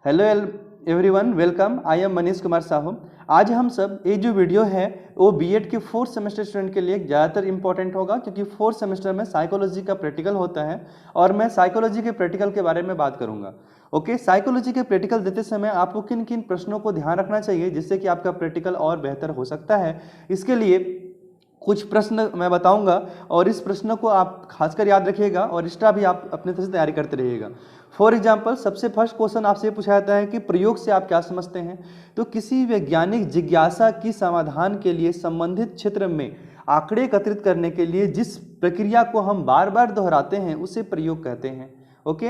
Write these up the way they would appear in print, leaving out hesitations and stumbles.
Hello everyone, welcome. I am Manish Kumar Sahu. आज हम सब ये जो वीडियो है वो बीएड के 4th सेमेस्टर स्टूडेंट के लिए ज़्यादातर इंपॉर्टेंट होगा, क्योंकि 4th सेमेस्टर में साइकोलॉजी का प्रैक्टिकल होता है और मैं साइकोलॉजी के प्रैक्टिकल के बारे में बात करूंगा। ओके, साइकोलॉजी के प्रैक्टिकल देते समय आपको किन किन प्रश्नों को ध्यान रखना चाहिए जिससे कि आपका प्रैक्टिकल और बेहतर हो सकता है। इसके लिए कुछ प्रश्न मैं बताऊंगा और इस प्रश्नों को आप खासकर याद रखिएगा और एक्स्ट्रा भी आप अपने तरफ से तैयारी करते रहिएगा। फॉर एग्जाम्पल, सबसे फर्स्ट क्वेश्चन आपसे पूछा जाता है कि प्रयोग से आप क्या समझते हैं। तो किसी वैज्ञानिक जिज्ञासा की समाधान के लिए संबंधित क्षेत्र में आंकड़े एकत्रित करने के लिए जिस प्रक्रिया को हम बार बार दोहराते हैं उसे प्रयोग कहते हैं। ओके,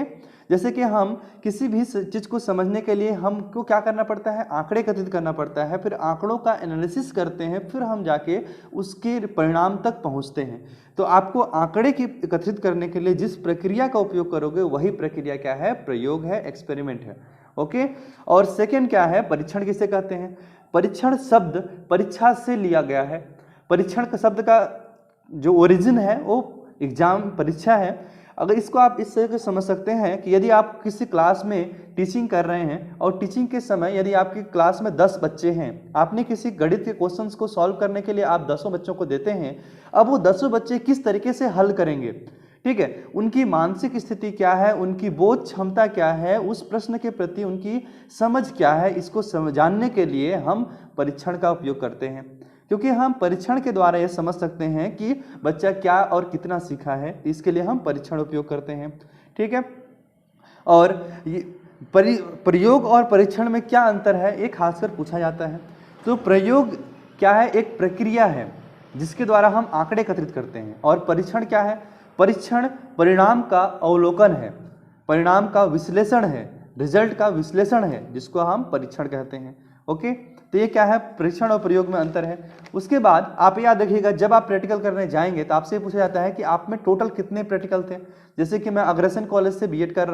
जैसे कि हम किसी भी चीज़ को समझने के लिए हमको क्या करना पड़ता है, आंकड़े एकत्रित करना पड़ता है, फिर आंकड़ों का एनालिसिस करते हैं, फिर हम जाके उसके परिणाम तक पहुंचते हैं। तो आपको आंकड़े की एकत्रित करने के लिए जिस प्रक्रिया का उपयोग करोगे वही प्रक्रिया क्या है, प्रयोग है, एक्सपेरिमेंट है। ओके, और सेकेंड क्या है, परीक्षण किसे कहते हैं। परीक्षण शब्द परीक्षा से लिया गया है। परीक्षण का शब्द का जो ओरिजिन है वो एग्जाम, परीक्षा है। अगर इसको आप इस तरह से समझ सकते हैं कि यदि आप किसी क्लास में टीचिंग कर रहे हैं और टीचिंग के समय यदि आपकी क्लास में 10 बच्चे हैं, आपने किसी गणित के क्वेश्चंस को सॉल्व करने के लिए आप 10 बच्चों को देते हैं। अब वो 10 बच्चे किस तरीके से हल करेंगे, ठीक है, उनकी मानसिक स्थिति क्या है, उनकी बोध क्षमता क्या है, उस प्रश्न के प्रति उनकी समझ क्या है, इसको जानने के लिए हम परीक्षण का उपयोग करते हैं। क्योंकि हम परीक्षण के द्वारा यह समझ सकते हैं कि बच्चा क्या और कितना सीखा है, इसके लिए हम परीक्षण उपयोग करते हैं। ठीक है, और प्रयोग और परीक्षण में क्या अंतर है, एक खासकर पूछा जाता है। तो प्रयोग क्या है, एक प्रक्रिया है जिसके द्वारा हम आंकड़े एकत्रित करते हैं, और परीक्षण क्या है, परीक्षण परिणाम का अवलोकन है, परिणाम का विश्लेषण है, रिजल्ट का विश्लेषण है, जिसको हम परीक्षण कहते हैं। ओके, तो ये क्या है, परीक्षण और प्रयोग में अंतर है। उसके बाद आप याद रखिएगा, जब आप प्रैक्टिकल करने जाएंगे तो आपसे पूछा जाता है कि आप में टोटल कितने प्रैक्टिकल थे। जैसे कि मैं अग्रसेन कॉलेज से बीएड कर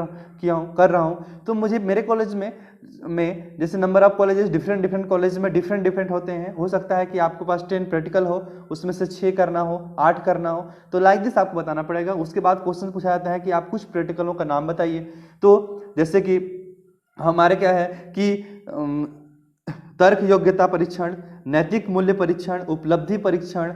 रहा हूँ, तो मुझे मेरे कॉलेज में जैसे number of colleges different college में डिफरेंट होते हैं। हो सकता है कि आपके पास 10 प्रैक्टिकल हो, उसमें से 6 करना हो, 8 करना हो, तो लाइक दिस आपको बताना पड़ेगा। उसके बाद क्वेश्चन पूछा जाता है कि आप कुछ प्रैक्टिकलों का नाम बताइए। तो जैसे कि हमारे क्या है कि तर्क योग्यता परीक्षण, नैतिक मूल्य परीक्षण, उपलब्धि परीक्षण,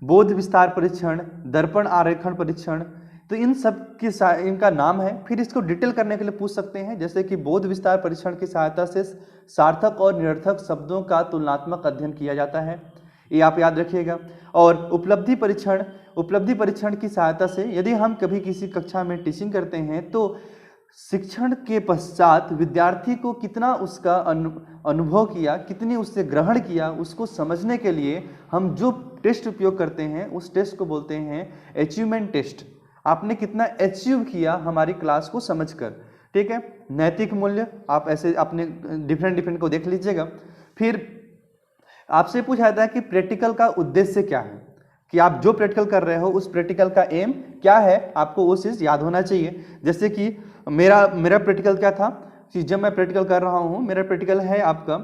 बोध विस्तार परीक्षण, दर्पण आरेखण परीक्षण, तो इन सब की इनका नाम है। फिर इसको डिटेल करने के लिए पूछ सकते हैं, जैसे कि बोध विस्तार परीक्षण की सहायता से सार्थक और निरर्थक शब्दों का तुलनात्मक अध्ययन किया जाता है, ये आप याद रखिएगा। और उपलब्धि परीक्षण की सहायता से यदि हम कभी किसी कक्षा में टीचिंग करते हैं तो शिक्षण के पश्चात विद्यार्थी को कितना उसका अनुभव किया, कितनी उससे ग्रहण किया, उसको समझने के लिए हम जो टेस्ट उपयोग करते हैं उस टेस्ट को बोलते हैं अचीवमेंट टेस्ट। आपने कितना अचीव किया हमारी क्लास को समझकर। ठीक है, नैतिक मूल्य आप ऐसे अपने डिफरेंट को देख लीजिएगा। फिर आपसे पूछा जाता है कि प्रैक्टिकल का उद्देश्य क्या है, कि आप जो प्रैक्टिकल कर रहे हो उस प्रैक्टिकल का एम क्या है, आपको वो चीज़ याद होना चाहिए। जैसे कि मेरा प्रैक्टिकल क्या था कि जब मैं प्रैक्टिकल कर रहा हूँ, मेरा प्रैक्टिकल है आपका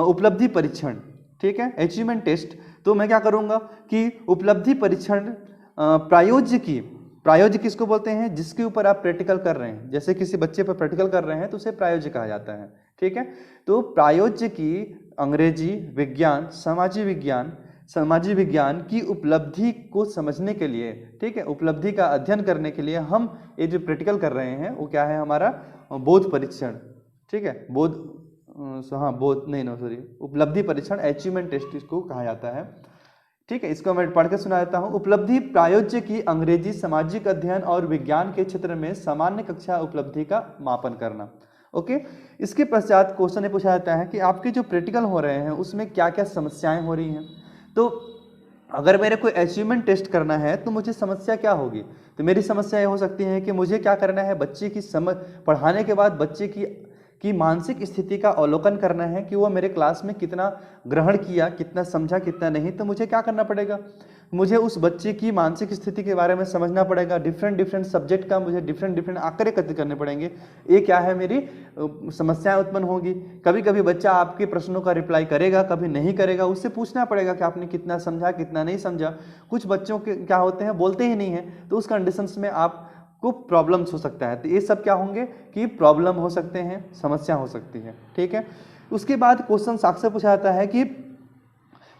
उपलब्धि परीक्षण, ठीक है, अचीवमेंट टेस्ट। तो मैं क्या करूँगा कि उपलब्धि परीक्षण प्रायोज्य किसको बोलते हैं, जिसके ऊपर आप प्रैक्टिकल कर रहे हैं। जैसे किसी बच्चे पर प्रैक्टिकल कर रहे हैं तो उसे प्रायोज्य कहा जाता है। ठीक है, तो प्रायोज्य की अंग्रेजी विज्ञान, सामाजिक विज्ञान की उपलब्धि को समझने के लिए, ठीक है, उपलब्धि का अध्ययन करने के लिए हम ये जो प्रैक्टिकल कर रहे हैं वो क्या है, हमारा बोध परीक्षण। ठीक है, उपलब्धि परीक्षण, अचीवमेंट टेस्ट इसको कहा जाता है। ठीक है, इसको मैं पढ़ के सुना देता हूँ। उपलब्धि प्रायोज्य की अंग्रेजी सामाजिक अध्ययन और विज्ञान के क्षेत्र में सामान्य कक्षा उपलब्धि का मापन करना। ओके, इसके पश्चात क्वेश्चन ये पूछा जाता है कि आपके जो प्रैक्टिकल हो रहे हैं उसमें क्या क्या समस्याएं हो रही हैं। तो अगर मेरे को अचीवमेंट टेस्ट करना है तो मुझे समस्या क्या होगी, तो मेरी समस्या ये हो सकती है कि मुझे क्या करना है, बच्चे की समझ, पढ़ाने के बाद बच्चे की मानसिक स्थिति का अवलोकन करना है कि वो मेरे क्लास में कितना ग्रहण किया, कितना समझा, कितना नहीं। तो मुझे क्या करना पड़ेगा, मुझे उस बच्चे की मानसिक स्थिति के बारे में समझना पड़ेगा। डिफरेंट सब्जेक्ट का मुझे डिफरेंट आंकड़े एकत्रित करने पड़ेंगे। ये क्या है, मेरी समस्याएं उत्पन्न होगी। कभी कभी बच्चा आपके प्रश्नों का रिप्लाई करेगा, कभी नहीं करेगा, उससे पूछना पड़ेगा कि आपने कितना समझा, कितना नहीं समझा। कुछ बच्चों के क्या होते हैं, बोलते ही नहीं है, तो उस कंडीशंस में आप को प्रॉब्लम्स हो सकता है। तो ये सब क्या होंगे कि प्रॉब्लम हो सकते हैं, समस्या हो सकती है, ठीक है। उसके बाद क्वेश्चन अक्सर पूछा जाता है कि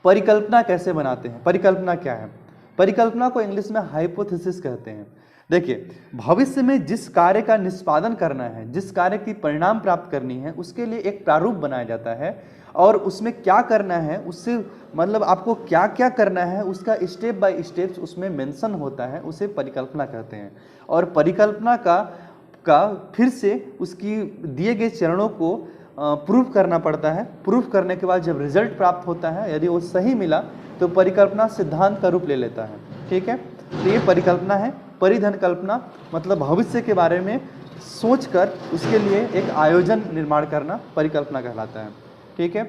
परिकल्पना कैसे बनाते हैं। परिकल्पना क्या है? परिकल्पना को इंग्लिश में हाइपोथेसिस कहते हैं। देखिए, भविष्य में जिस कार्य का निष्पादन करना है, जिस कार्य की परिणाम प्राप्त करनी है, उसके लिए एक प्रारूप बनाया जाता है और उसमें क्या करना है, उससे मतलब आपको क्या क्या करना है उसका स्टेप बाय स्टेप उसमें मेंशन होता है, उसे परिकल्पना कहते हैं। और परिकल्पना का फिर से उसकी दिए गए चरणों को प्रूफ करना पड़ता है। प्रूफ करने के बाद जब रिजल्ट प्राप्त होता है, यदि वो सही मिला तो परिकल्पना सिद्धांत का रूप ले लेता है, ठीक है। तो ये परिकल्पना है। परिधन कल्पना मतलब भविष्य के बारे में सोचकर उसके लिए एक आयोजन निर्माण करना परिकल्पना कहलाता है, ठीक है।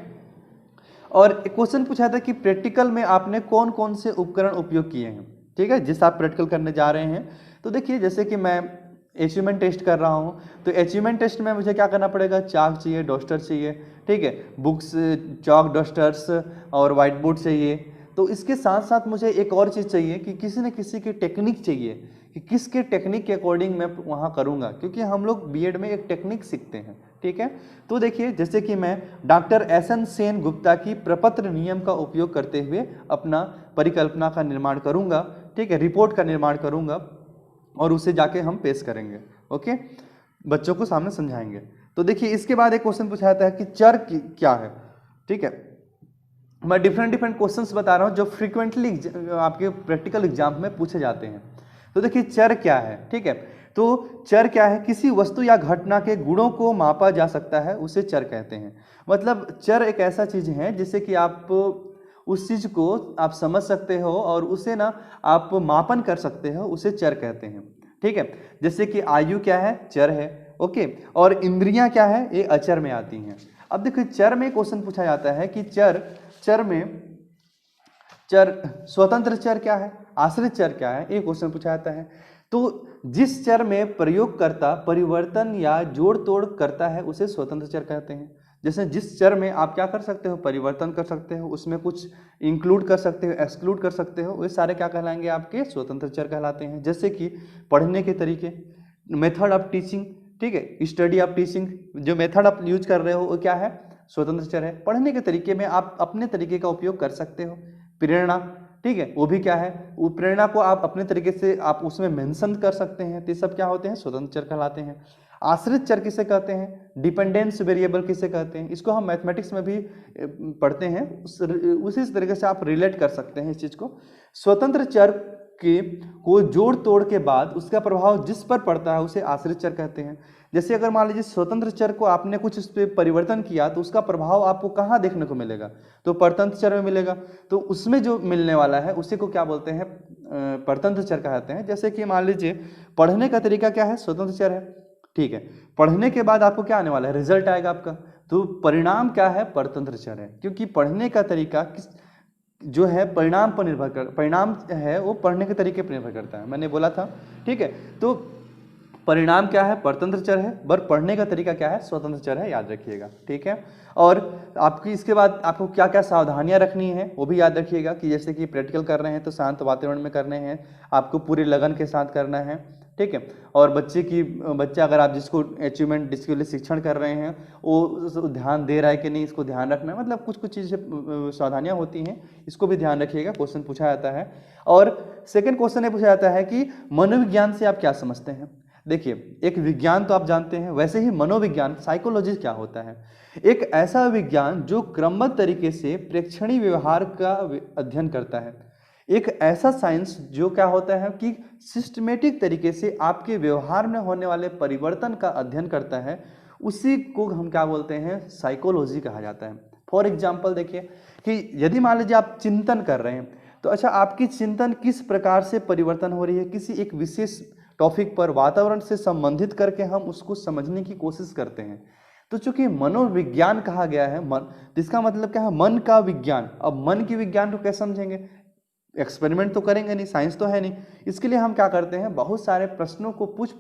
और एक क्वेश्चन पूछा था कि प्रैक्टिकल में आपने कौन कौन से उपकरण उपयोग किए हैं, ठीक है, जिस आप प्रैक्टिकल करने जा रहे हैं। तो देखिए, जैसे कि मैं अचीवमेंट टेस्ट कर रहा हूँ, तो अचीवमेंट टेस्ट में मुझे क्या करना पड़ेगा, चाक चाहिए, डस्टर चाहिए, ठीक है, बुक्स, चॉक, डस्टर्स और वाइट बोर्ड चाहिए। तो इसके साथ साथ मुझे एक और चीज़ चाहिए कि किसी न किसी की टेक्निक चाहिए, कि किसके टेक्निक के अकॉर्डिंग मैं वहाँ करूँगा, क्योंकि हम लोग बीएड में एक टेक्निक सीखते हैं, ठीक है। तो देखिए, जैसे कि मैं डॉक्टर एसएन सेन गुप्ता की प्रपत्र नियम का उपयोग करते हुए अपना परिकल्पना का निर्माण करूँगा, ठीक है, रिपोर्ट का निर्माण करूँगा और उसे जाके हम पेश करेंगे, ओके, बच्चों को सामने समझाएंगे। तो देखिए, इसके बाद एक क्वेश्चन पूछा जाता है कि चर क्या है, ठीक है। मैं डिफरेंट क्वेश्चंस बता रहा हूँ जो फ्रीक्वेंटली आपके प्रैक्टिकल एग्जाम में पूछे जाते हैं। तो देखिए, चर क्या है, ठीक है। तो चर क्या है? किसी वस्तु या घटना के गुणों को मापा जा सकता है, उसे चर कहते हैं। मतलब चर एक ऐसा चीज है जिससे कि आप उस चीज को आप समझ सकते हो और उसे ना आप मापन कर सकते हो, उसे चर कहते हैं, ठीक है। जैसे कि आयु क्या है, चर है, ओके। और इंद्रियां क्या है, ये अचर में आती हैं। अब देखिए, चर में क्वेश्चन पूछा जाता है कि चर स्वतंत्र चर क्या है, आश्रित चर क्या है, ये क्वेश्चन पूछा जाता है। तो जिस चर में प्रयोगकर्ता परिवर्तन या जोड़ तोड़ करता है उसे स्वतंत्र चर कहते हैं। जैसे जिस चर में आप क्या कर सकते हो, परिवर्तन कर सकते हो, उसमें कुछ इंक्लूड कर सकते हो, एक्सक्लूड कर सकते हो, वे सारे क्या कहलाएंगे, आपके स्वतंत्र चर कहलाते हैं। जैसे कि पढ़ने के तरीके, मेथड ऑफ टीचिंग, ठीक है, स्टडी ऑफ टीचिंग, जो मेथड आप यूज कर रहे हो वो क्या है, स्वतंत्र चर है। पढ़ने के तरीके में आप अपने तरीके का उपयोग कर सकते हो। प्रेरणा, ठीक है, वो भी क्या है, वो प्रेरणा को आप अपने तरीके से आप उसमें मेंशन कर सकते हैं। तो ये सब क्या होते हैं, स्वतंत्र चर कहलाते हैं। आश्रित चर किसे कहते हैं, डिपेंडेंस वेरिएबल किसे कहते हैं, इसको हम मैथमेटिक्स में भी पढ़ते हैं, उसी तरीके से आप रिलेट कर सकते हैं इस चीज को। स्वतंत्र चर को जोड़ तोड़ के बाद उसका प्रभाव जिस पर पड़ता है उसे आश्रित चर कहते हैं। जैसे अगर मान लीजिए स्वतंत्र चर को आपने कुछ उस पर परिवर्तन किया तो उसका प्रभाव आपको कहाँ देखने को मिलेगा, तो परतंत्र चर में मिलेगा। तो उसमें जो मिलने वाला है उसी को क्या बोलते हैं, परतंत्र चर कहते हैं। जैसे कि मान लीजिए पढ़ने का तरीका क्या है, स्वतंत्र चर है, ठीक है। पढ़ने के बाद आपको क्या आने वाला है, रिजल्ट आएगा आपका, तो परिणाम क्या है, परतंत्र चर है। क्योंकि पढ़ने का तरीका जो है परिणाम पर निर्भर कर, परिणाम है वो पढ़ने के तरीके पर निर्भर करता है, मैंने बोला था, ठीक है। तो परिणाम क्या है, परतंत्र चर है, पर पढ़ने का तरीका क्या है, स्वतंत्र चर है, याद रखिएगा, ठीक है। और आपकी इसके बाद आपको क्या क्या सावधानियां रखनी है वो भी याद रखिएगा, कि जैसे कि प्रैक्टिकल कर रहे हैं तो शांत वातावरण में करने हैं, आपको पूरे लगन के साथ करना है, ठीक है। और बच्चा अगर आप जिसको अचीवमेंट जिसके लिए शिक्षण कर रहे हैं वो ध्यान दे रहा है कि नहीं, इसको ध्यान रखना है। मतलब कुछ चीज़ें सावधानियां होती हैं, इसको भी ध्यान रखिएगा, क्वेश्चन पूछा जाता है। और सेकंड क्वेश्चन ये पूछा जाता है कि मनोविज्ञान से आप क्या समझते हैं। देखिए, एक विज्ञान तो आप जानते हैं, वैसे ही मनोविज्ञान, साइकोलॉजी क्या होता है, एक ऐसा विज्ञान जो क्रमबद्ध तरीके से प्रेक्षणीय व्यवहार का अध्ययन करता है। एक ऐसा साइंस जो क्या होता है कि सिस्टमेटिक तरीके से आपके व्यवहार में होने वाले परिवर्तन का अध्ययन करता है, उसी को हम क्या बोलते हैं, साइकोलॉजी कहा जाता है। फॉर एग्जाम्पल देखिए कि यदि मान लीजिए आप चिंतन कर रहे हैं, तो अच्छा आपकी चिंतन किस प्रकार से परिवर्तन हो रही है, किसी एक विशेष टॉपिक पर वातावरण से संबंधित करके हम उसको समझने की कोशिश करते हैं। तो चूंकि मनोविज्ञान कहा गया है, मन, इसका मतलब क्या है, मन का विज्ञान। अब मन के विज्ञान को कैसे समझेंगे, एक्सपेरिमेंट तो करेंगे नहीं, साइंस तो है नहीं। इसके लिए हम क्या करते हैं, बहुत सारे प्रश्नों को पूछ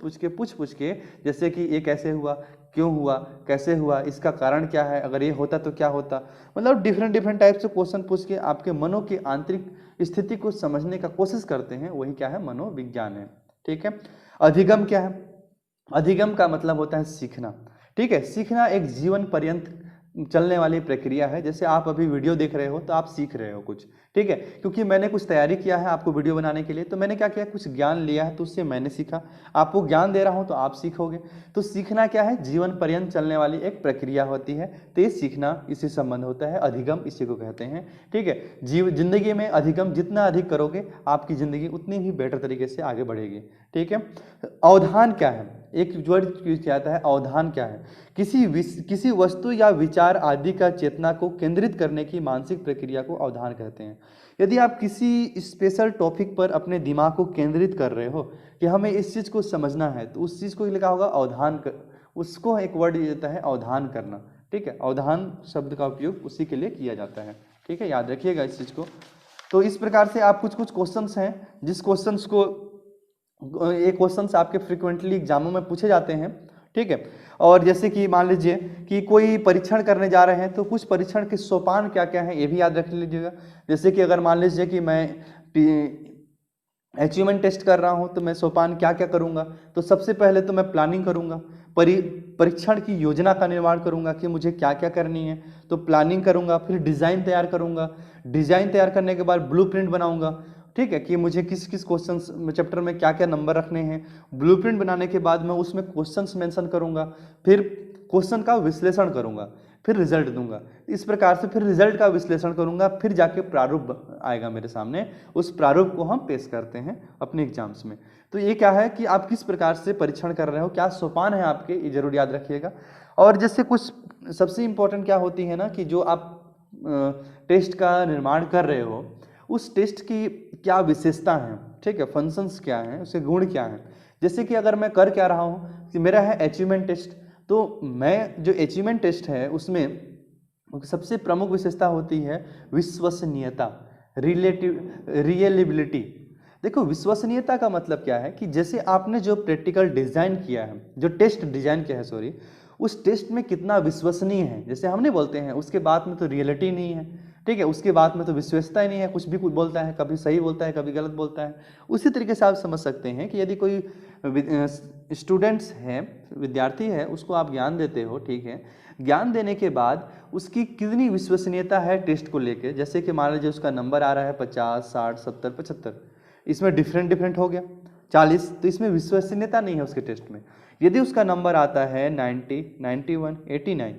पूछ के, जैसे कि ये कैसे हुआ, क्यों हुआ, कैसे हुआ, इसका कारण क्या है, अगर ये होता तो क्या होता। मतलब डिफरेंट टाइप से क्वेश्चन पूछ के आपके मनो की आंतरिक स्थिति को समझने का कोशिश करते हैं, वही क्या है, मनोविज्ञान है, ठीक है। अधिगम क्या है? अधिगम का मतलब होता है सीखना। ठीक है, सीखना एक जीवन पर्यंत चलने वाली प्रक्रिया है। जैसे आप अभी वीडियो देख रहे हो तो आप सीख रहे हो कुछ, ठीक है, क्योंकि मैंने कुछ तैयारी किया है आपको वीडियो बनाने के लिए, तो मैंने क्या किया, कुछ ज्ञान लिया है तो उससे मैंने सीखा, आपको ज्ञान दे रहा हूं तो आप सीखोगे। तो सीखना क्या है? जीवन पर्यंत चलने वाली एक प्रक्रिया होती है। तो ये सीखना, इससे संबंध होता है, अधिगम इसी को कहते हैं। ठीक है, जिंदगी में अधिगम जितना अधिक करोगे आपकी जिंदगी उतनी ही बेटर तरीके से आगे बढ़ेगी। ठीक है, अवधान क्या है? एक वर्ड यूज किया जाता है, अवधान क्या है? किसी वस्तु या विचार आदि का चेतना को केंद्रित करने की मानसिक प्रक्रिया को अवधान कहते हैं। यदि आप किसी स्पेशल टॉपिक पर अपने दिमाग को केंद्रित कर रहे हो कि हमें इस चीज़ को समझना है, तो उस चीज़ को लिखा होगा अवधान उसको एक वर्ड देता है अवधान करना। ठीक है, अवधान शब्द का उपयोग उसी के लिए किया जाता है। ठीक है, याद रखिएगा इस चीज़ को। तो इस प्रकार से आप कुछ क्वेश्चंस हैं, जिस क्वेश्चंस को, ये क्वेश्चंस आपके फ्रिक्वेंटली एग्जामों में पूछे जाते हैं। ठीक है, और जैसे कि मान लीजिए कि कोई परीक्षण करने जा रहे हैं तो कुछ परीक्षण के सोपान क्या क्या है ये भी याद रख लीजिएगा। जैसे कि अगर मान लीजिए कि मैं अचीवमेंट टेस्ट कर रहा हूं तो मैं सोपान क्या क्या करूंगा, तो सबसे पहले तो मैं प्लानिंग करूंगा, परीक्षण की योजना का निर्माण करूंगा कि मुझे क्या क्या करनी है, तो प्लानिंग करूंगा, फिर डिज़ाइन तैयार करूंगा, डिज़ाइन तैयार करने के बाद ब्लूप्रिंट बनाऊंगा। ठीक है, कि मुझे किस किस क्वेश्चन चैप्टर में क्या क्या नंबर रखने हैं, ब्लूप्रिंट बनाने के बाद मैं उसमें क्वेश्चंस मेंशन करूंगा, फिर क्वेश्चन का विश्लेषण करूंगा, फिर रिजल्ट दूंगा। इस प्रकार से फिर रिजल्ट का विश्लेषण करूंगा, फिर जाके प्रारूप आएगा मेरे सामने, उस प्रारूप को हम पेश करते हैं अपने एग्जाम्स में। तो ये क्या है कि आप किस प्रकार से परीक्षण कर रहे हो, क्या सोपान है आपके, ये जरूर याद रखिएगा। और जैसे कुछ सबसे इंपॉर्टेंट क्या होती है ना, कि जो आप टेस्ट का निर्माण कर रहे हो उस टेस्ट की क्या विशेषता है, ठीक है, फंक्शंस क्या हैं, उसके गुण क्या हैं। जैसे कि अगर मैं कर क्या रहा हूँ कि मेरा है अचीवमेंट टेस्ट, तो मैं जो अचीवमेंट टेस्ट है उसमें सबसे प्रमुख विशेषता होती है विश्वसनीयता, रियलेबिलिटी। देखो, विश्वसनीयता का मतलब क्या है कि जैसे आपने जो प्रैक्टिकल डिजाइन किया है, जो टेस्ट डिजाइन किया है सॉरी, उस टेस्ट में कितना विश्वसनीय है। जैसे हमने बोलते हैं उसके बाद में तो रियलिटी नहीं है, ठीक है, उसके बाद में तो विश्वसनीयता ही नहीं है, कुछ भी कुछ बोलता है, कभी सही बोलता है कभी गलत बोलता है। उसी तरीके से आप समझ सकते हैं कि यदि कोई स्टूडेंट्स हैं, विद्यार्थी है, उसको आप ज्ञान देते हो, ठीक है, ज्ञान देने के बाद उसकी कितनी विश्वसनीयता है टेस्ट को लेके। जैसे कि मान लीजिए उसका नंबर आ रहा है 50, 60, 70, 75, इसमें डिफरेंट हो गया 40, तो इसमें विश्वसनीयता नहीं है उसके टेस्ट में। यदि उसका नंबर आता है 90, 91, 89,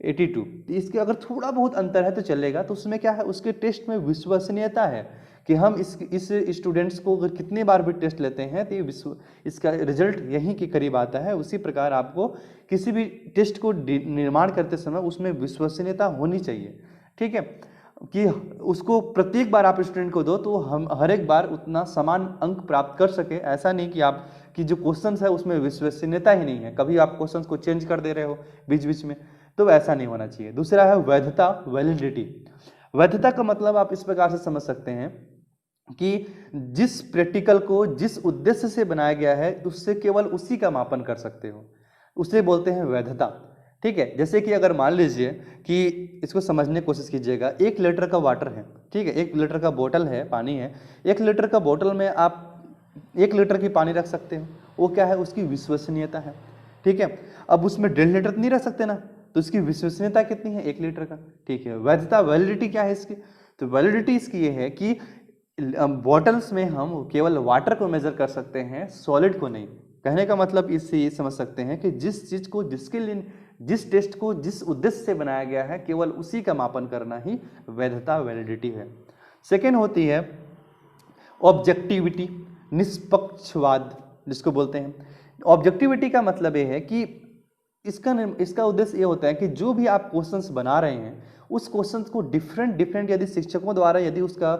82, तो इसके अगर थोड़ा बहुत अंतर है तो चलेगा, तो उसमें क्या है, उसके टेस्ट में विश्वसनीयता है कि हम इस स्टूडेंट्स को अगर कितनी बार भी टेस्ट लेते हैं तो इसका रिजल्ट यहीं के करीब आता है। उसी प्रकार आपको किसी भी टेस्ट को निर्माण करते समय उसमें विश्वसनीयता होनी चाहिए। ठीक है, कि उसको प्रत्येक बार आप स्टूडेंट को दो तो हम हर एक बार उतना समान अंक प्राप्त कर सके। ऐसा नहीं कि आप कि जो क्वेश्चंस है उसमें विश्वसनीयता ही नहीं है, कभी आप क्वेश्चंस को चेंज कर दे रहे हो बीच बीच में, तो ऐसा नहीं होना चाहिए। दूसरा है वैधता, वैलिडिटी। वैधता का मतलब आप इस प्रकार से समझ सकते हैं कि जिस प्रैक्टिकल को जिस उद्देश्य से बनाया गया है उससे केवल उसी का मापन कर सकते हो, उसे बोलते हैं वैधता। ठीक है, जैसे कि अगर मान लीजिए कि इसको समझने की कोशिश कीजिएगा, 1 लीटर का वाटर है, ठीक है, 1 लीटर का बोतल है, पानी है, 1 लीटर का बोतल में आप 1 लीटर की पानी रख सकते हो, वो क्या है, उसकी विश्वसनीयता है। ठीक है, अब उसमें 1.5 लीटर नहीं रख सकते ना, तो इसकी विश्वसनीयता कितनी है, 1 लीटर का। ठीक है, वैधता, वैलिडिटी क्या है इसकी, तो वैलिडिटी इसकी ये है कि बॉटल्स में हम केवल वाटर को मेजर कर सकते हैं, सॉलिड को नहीं। कहने का मतलब इससे ये समझ सकते हैं कि जिस चीज को, जिसके लिए, जिस टेस्ट को जिस उद्देश्य से बनाया गया है केवल उसी का मापन करना ही वैधता, वैलिडिटी है। सेकेंड होती है ऑब्जेक्टिविटी, निष्पक्षवाद जिसको बोलते हैं। ऑब्जेक्टिविटी का मतलब ये है कि इसका उद्देश्य ये होता है कि जो भी आप क्वेश्चंस बना रहे हैं उस क्वेश्चंस को डिफरेंट यदि शिक्षकों द्वारा यदि उसका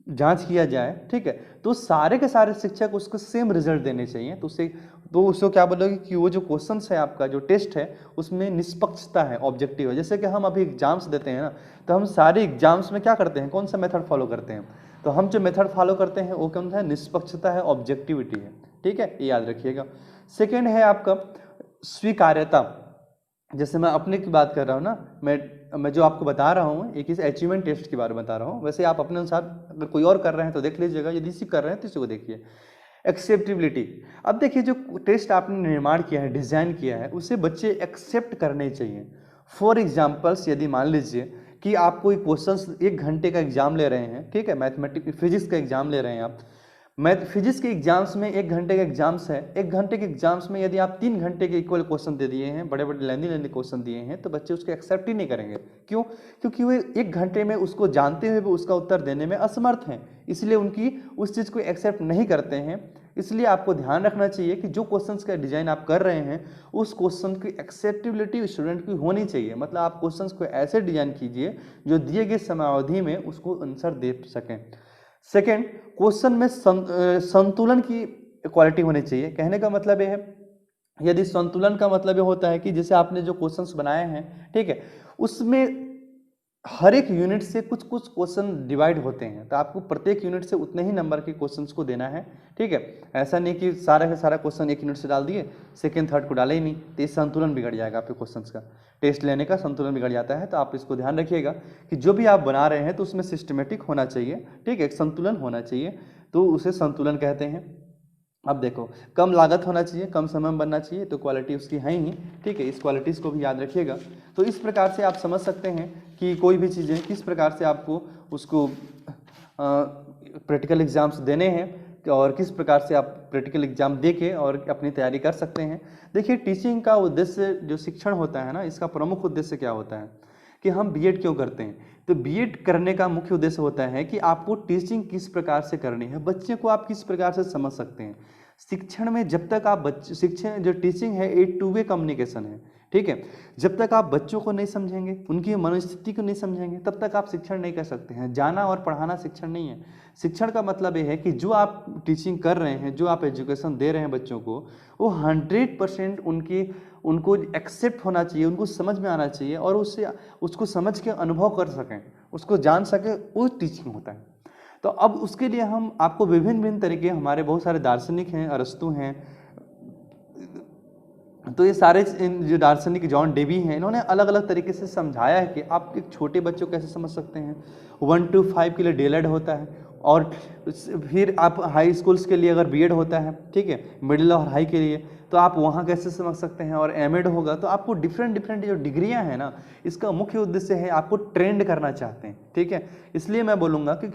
जांच किया जाए, ठीक है, तो सारे के सारे शिक्षक उसको सेम रिजल्ट देने चाहिए। तो उसको क्या बोलोगे कि वो जो क्वेश्चंस है, आपका जो टेस्ट है उसमें निष्पक्षता है, ऑब्जेक्टिव है। जैसे कि हम अभी एग्जाम्स देते हैं ना, तो हम सारे एग्जाम्स में क्या करते हैं, कौन सा मेथड फॉलो करते हैं, तो हम जो मेथड फॉलो करते हैं वो कौन सा है, निष्पक्षता है, ऑब्जेक्टिविटी है। ठीक है, ये याद रखिएगा। सेकेंड है आपका स्वीकार्यता। जैसे मैं अपने की बात कर रहा हूँ ना, मैं जो आपको बता रहा हूँ एक इस अचीवमेंट टेस्ट के बारे में बता रहा हूँ, वैसे आप अपने अनुसार अगर कोई और कर रहे हैं तो देख लीजिएगा, यदि इसी कर रहे हैं तो इसी को देखिए। एक्सेप्टेबिलिटी। अब देखिए जो टेस्ट आपने निर्माण किया है, डिज़ाइन किया है, उसे बच्चे एक्सेप्ट करने चाहिए। फॉर एग्जाम्पल्स, यदि मान लीजिए कि आप कोई क्वेश्चंस 1 घंटे का एग्जाम ले रहे हैं, ठीक है, मैथमेटिक्स फिजिक्स का एग्जाम ले रहे हैं आप, मैथ फिजिक्स के एग्जाम्स में 1 घंटे का एग्जाम्स है, 1 घंटे के एग्जाम्स में यदि आप 3 घंटे के इक्वल क्वेश्चन दे दिए हैं, बड़े बड़े लेंदी क्वेश्चन दिए हैं, तो बच्चे उसको एक्सेप्ट ही नहीं करेंगे। क्यों? क्योंकि वे 1 घंटे में उसको जानते हुए वो उसका उत्तर देने में असमर्थ हैं, इसलिए उनकी उस चीज़ को एक्सेप्ट नहीं करते हैं। इसलिए आपको ध्यान रखना चाहिए कि जो क्वेश्चंस का डिजाइन आप कर रहे हैं उस क्वेश्चन की एक्सेप्टेबिलिटी स्टूडेंट की होनी चाहिए। मतलब आप क्वेश्चंस को ऐसे डिजाइन कीजिए जो दिए गए समयावधि में उसको आंसर दे सकें। सेकेंड, क्वेश्चन में संतुलन की क्वालिटी होनी चाहिए। कहने का मतलब यह है, यदि संतुलन का मतलब ये होता है कि जैसे आपने जो क्वेश्चंस बनाए हैं, ठीक है, उसमें हर एक यूनिट से कुछ कुछ क्वेश्चन डिवाइड होते हैं, तो आपको प्रत्येक यूनिट से उतने ही नंबर के क्वेश्चंस को देना है, ठीक है। ऐसा नहीं कि सारा का सारा क्वेश्चन एक यूनिट से डाल दिए, सेकंड थर्ड को डाले ही नहीं, तो ये संतुलन बिगड़ जाएगा आपके क्वेश्चंस का, टेस्ट लेने का संतुलन बिगड़ जाता है। तो आप इसको ध्यान रखिएगा कि जो भी आप बना रहे हैं तो उसमें सिस्टमेटिक होना चाहिए, ठीक है, एक संतुलन होना चाहिए, तो उसे संतुलन कहते हैं। अब देखो, कम लागत होना चाहिए, कम समय में बनना चाहिए, तो क्वालिटी उसकी है ही, ठीक है, इस क्वालिटीज़ को भी याद रखिएगा। तो इस प्रकार से आप समझ सकते हैं कि कोई भी चीज़ें किस प्रकार से आपको उसको प्रैक्टिकल एग्जाम्स देने हैं और किस प्रकार से आप प्रैक्टिकल एग्जाम दे के और अपनी तैयारी कर सकते हैं। देखिए, टीचिंग का उद्देश्य जो शिक्षण होता है ना, इसका प्रमुख उद्देश्य क्या होता है कि हम बीएड क्यों करते हैं। तो बीएड करने का मुख्य उद्देश्य होता है कि आपको टीचिंग किस प्रकार से करनी है, बच्चे को आप किस प्रकार से समझ सकते हैं। शिक्षण में जब तक आप बच्चे, शिक्षण जो टीचिंग है एक टू वे कम्युनिकेशन है, ठीक है, जब तक आप बच्चों को नहीं समझेंगे, उनकी मनोस्थिति को नहीं समझेंगे, तब तक आप शिक्षण नहीं कर सकते हैं। जाना और पढ़ाना शिक्षण नहीं है। शिक्षण का मतलब ये है कि जो आप टीचिंग कर रहे हैं, जो आप एजुकेशन दे रहे हैं बच्चों को, वो 100% उनको एक्सेप्ट होना चाहिए, उनको समझ में आना चाहिए और उसको समझ के अनुभव कर सकें, उसको जान सकें, वो टीचिंग होता है। तो अब उसके लिए हम आपको विभिन्न तरीके, हमारे बहुत सारे दार्शनिक हैं, अरस्तु हैं, तो ये सारे जो दार्शनिक जॉन डेवी हैं, इन्होंने अलग अलग तरीके से समझाया है कि आप एक छोटे बच्चों को कैसे समझ सकते हैं। 1 to 5 के लिए डीएलएड होता है, और फिर आप हाई स्कूल्स के लिए अगर बीएड होता है, ठीक है, मिडिल और हाई के लिए, तो आप वहाँ कैसे समझ सकते हैं, और एमएड होगा। तो आपको डिफरेंट जो डिग्रियां हैं ना, इसका मुख्य उद्देश्य है आपको ट्रेंड करना चाहते हैं, ठीक है। इसलिए मैं बोलूँगा कि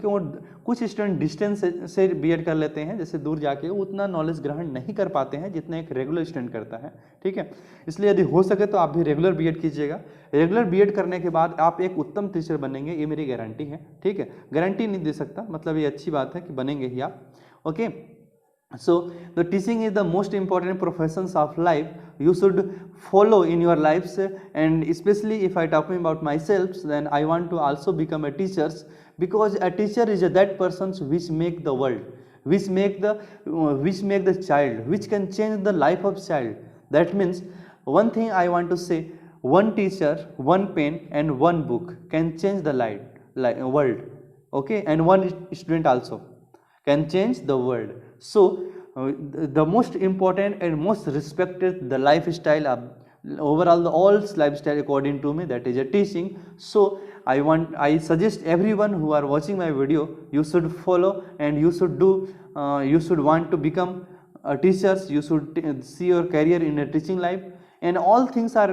कुछ स्टूडेंट डिस्टेंस से बीएड कर लेते हैं, जैसे दूर जाके उतना नॉलेज ग्रहण नहीं कर पाते हैं जितना एक रेगुलर स्टूडेंट करता है, ठीक है। इसलिए यदि हो सके तो आप भी रेगुलर बीएड कीजिएगा। रेगुलर बीएड करने के बाद आप एक उत्तम टीचर बनेंगे, ये मेरी गारंटी है, ठीक है। गारंटी नहीं दे सकता, मतलब ये अच्छी बात है कि बनेंगे ही आप, okay. So the teaching is the most important professions of life you should follow in your lives, and especially if I talking about myself, then I want to also become a teacher, because a teacher is that person which make the world, which make the child, which can change the life of child. That means one thing I want to say, one teacher, one pen and one book can change the world, okay, and one student also can change the world. So the most important and most respected the lifestyle of overall the all lifestyle according to me, that is a teaching. So I suggest everyone who are watching my video, you should follow and you should do, you should want to become teachers, you should see your career in a teaching life, and all things are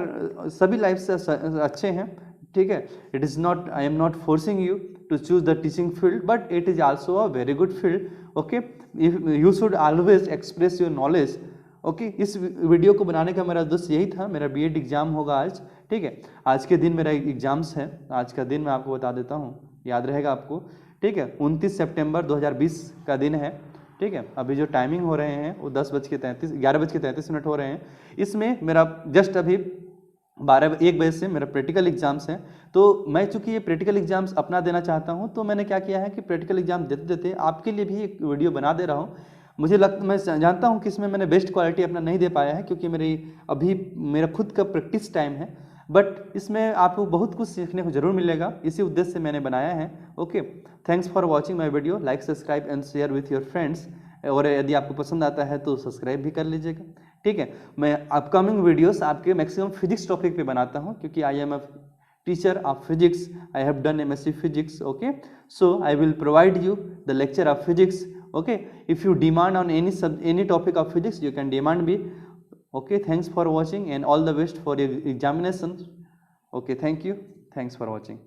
सभी life से अच्छे हैं, ठीक है। It is not, I am not forcing you to choose the teaching field, but it is also a very good field, okay. If you should always express your knowledge, okay. इस video को बनाने का मेरा उद्देश्य यही था। मेरा BEd exam होगा आज, ठीक है, आज के दिन मेरा एग्जाम्स है। आज का दिन मैं आपको बता देता हूँ, याद रहेगा आपको, ठीक है। 29 सितंबर 2020 का दिन है, ठीक है। अभी जो टाइमिंग हो रहे हैं वो 11:33 हो रहे हैं। इसमें मेरा जस्ट अभी 1 बजे से मेरा प्रैक्टिकल एग्जाम्स हैं। तो मैं चूंकि ये प्रैक्टिकल एग्जाम्स अपना देना चाहता हूं, तो मैंने क्या किया है कि प्रैक्टिकल एग्जाम देते देते आपके लिए भी एक वीडियो बना दे रहा हूं। मैं जानता हूं कि इसमें मैंने बेस्ट क्वालिटी अपना नहीं दे पाया है, क्योंकि मेरा खुद का प्रैक्टिस टाइम है, बट इसमें आपको बहुत कुछ सीखने को जरूर मिलेगा। इसी उद्देश्य से मैंने बनाया है, okay. Thanks for watching my video. Like, subscribe and share with your friends, और यदि आपको पसंद आता है तो सब्सक्राइब भी कर लीजिएगा, ठीक है। मैं अपकमिंग वीडियोस आपके मैक्सिमम फिजिक्स टॉपिक पे बनाता हूं, क्योंकि I am a teacher of physics, I have done MSc physics, okay. So I will provide you the lecture of physics, Okay, if you demand on any topic of physics, you can demand me. Okay, thanks for watching and all the best for your examinations. Okay, thank you. Thanks for watching.